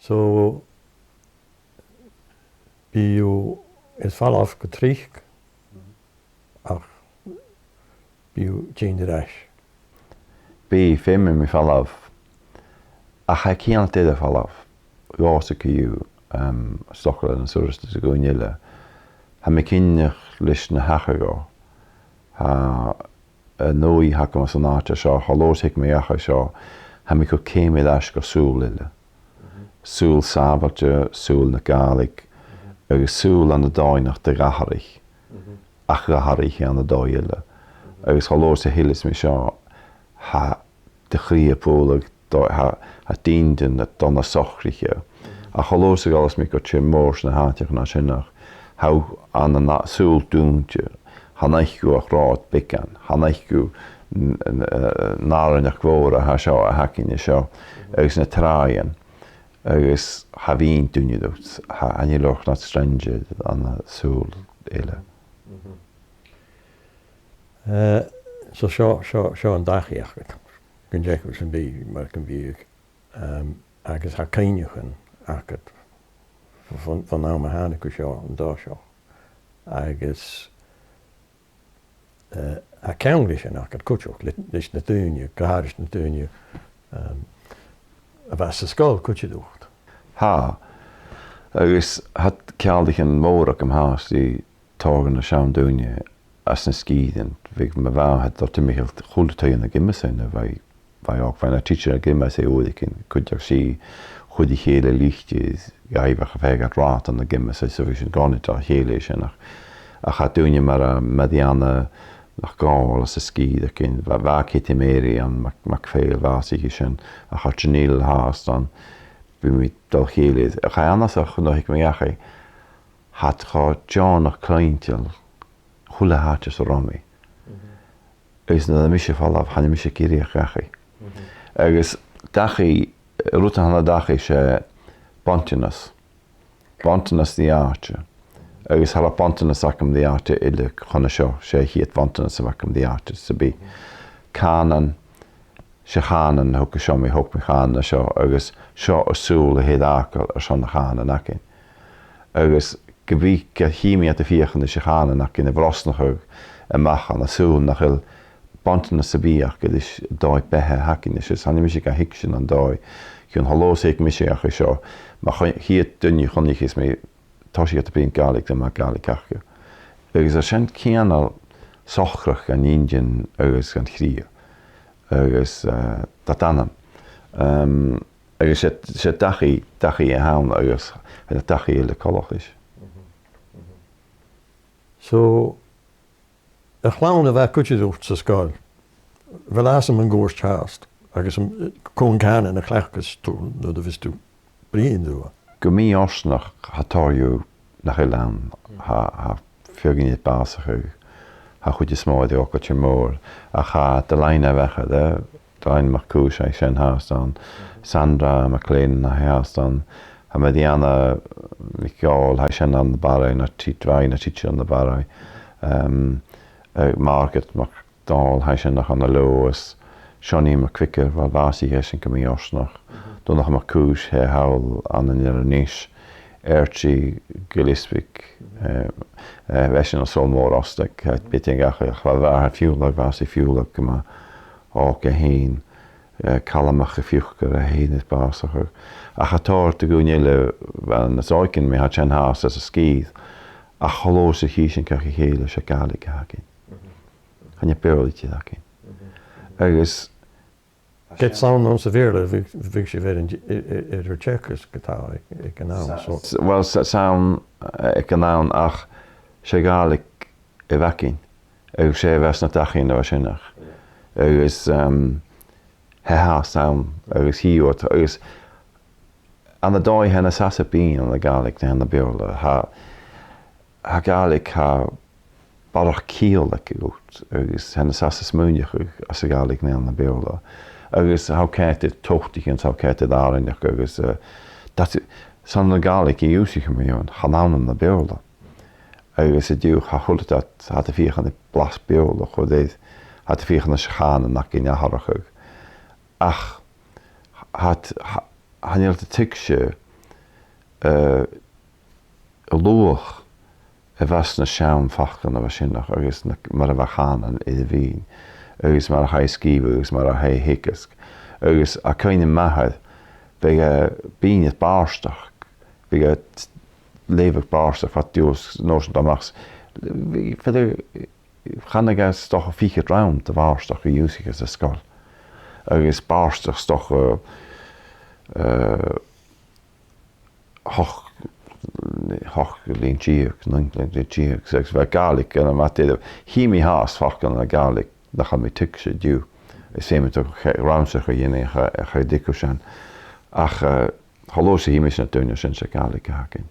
So bio is fall af getricht ach bio change rash. Be femme mi fall af. Ach ha kian te fall af. Gose ku stokker en soorte te go nille. Ha me kinner lishne hachago. Ha noi hakama sonata sha halos hik me acha sha. Ha me ko keme dash go soulille. Soul sabatje, soul na galig. Soul an de dain nach de raharich. Ach raharich an de daile. Halos hillis me sha ha de chrie polig ha dienden dat dan na sochrige. A halos alles me ko mors na hatje na sinnach. How an na soul doontje. Han ich go raad bekan. Han ich go naren kvora ha sha hakin sha. Na traien. Ha vín dunne dot. Ha ani loch na strange an soul ele. So seo an dachiach gon jegus an bí mar kan bí agus ha caiinechan agat van ná hána go seo an dá seo agus a ceanlis an agat cuteach leis na dúine goharis na dúine a bheits sa scáil cute dúcht. Ha agus hat cealdig an mórach am haas die tágan na sean dúine as na skiden vig me het dat me helt goede tuin gimme zijn wij ook van een teacher gimme say odikin could you see hoe die hele lichtjes gaiva gevegat raat aan de gimme say sufficient gone het hele is en ach gaat doen je maar mediane nach gaal as ski dat kin waar kit meri aan mak veel was ik en ach hat geneel haast dan bim dat hele ga anders nog ik me ja hat gaat John nog kleintel hula hatjes romi. Is na misje fall af han misje kiri gachi. Agus dachi ruta han dachi se pontinus. Pontinus die aartje. Agus hala pontinus akam die aartje ille khona sho se hiet pontinus akam die aartje se bi. Kanan se khanan hok sho me hok me khanan sho agus sho asul het akal son khanan akin. Agus gebied chemie te vieren se gaan nach in de vrosnach en mag aan zo nach el panten se biach is doi behe hakin is han mis ka hiction an doi kun halos ik mis ja scho maar hier dunje kon ik is me toshi te bin galik de magalik kachje is a schent kianal sochrach an indien agus gan chrie agus tatanan agus se dachi haan agus en dachi hele kologisch. So a chlán a bheith cute dúcht sa scáil. Bhfuil as an gcóist háast agus cón cáin na chleachchas tú nó do bhís tú bríon dú. Go mí osnach hatáú nach i lean ha fiogin iad básach ha chud is smáid ó go mór a cha de leine bhecha de dain mar cúis é sin háast an Sandra McLean na háast an ha me diana Michael ha sin an barai na titrai na teacher an barai Margaret McDonald ha sin nach an loos Johnny McQuicker war vasi hesin kom i osnach do nach mar cúis he haul an an nish Erchi Gillespie wesin an solmór ostek het biting ach war fiúlag vasi fiúlag gema og heen kalamach gefiuchker heen is basach a chatar te goinile van na zoiken me hat haas as a skid a cholose hísin ka hele se galig hakin han je peultje dakin agus Get sound on severe vig sé ver er checkers getá ik kan nou so well sound ik kan nou ach se galig e vakin agus sé was na tachin na sinnach agus he ha sound agus hiot agus an de dói hen a sasa bín an a galig na hen a beole ha galig ha barach kiel le goed agus hen a sasa smúnich as a galig na a beole agus how ket it tochtigins how ket it arinach agus dat san a galig I úsich me on hanan an a beole agus a dú ha hol dat hat a fichen de blas beole go déit hat a fichen a schane nak in a harach ach hat han de tikse luach a bheas na sean fachan a bheith sinnach agus mar a bheith chanan I bhín agus mar a cha scíb agus mar a ha hicas agus a chuine maithad beag bíine báirsteach beag léveh báirsteach fa dús nóisiint amachs feidir chanagas stoch a fiche round de báirsteach a dúsigus a scoil agus báirsteach stoch hoch lín tíoch, 9 tíoch, segs bheith galig an a matéad híimi hás fachan a galig na cha mi tuic sé dú. Is séime rámsach a dhéine a chu dicu sin ach chaló sé híimi sin na dúine sin se galig a hacinn.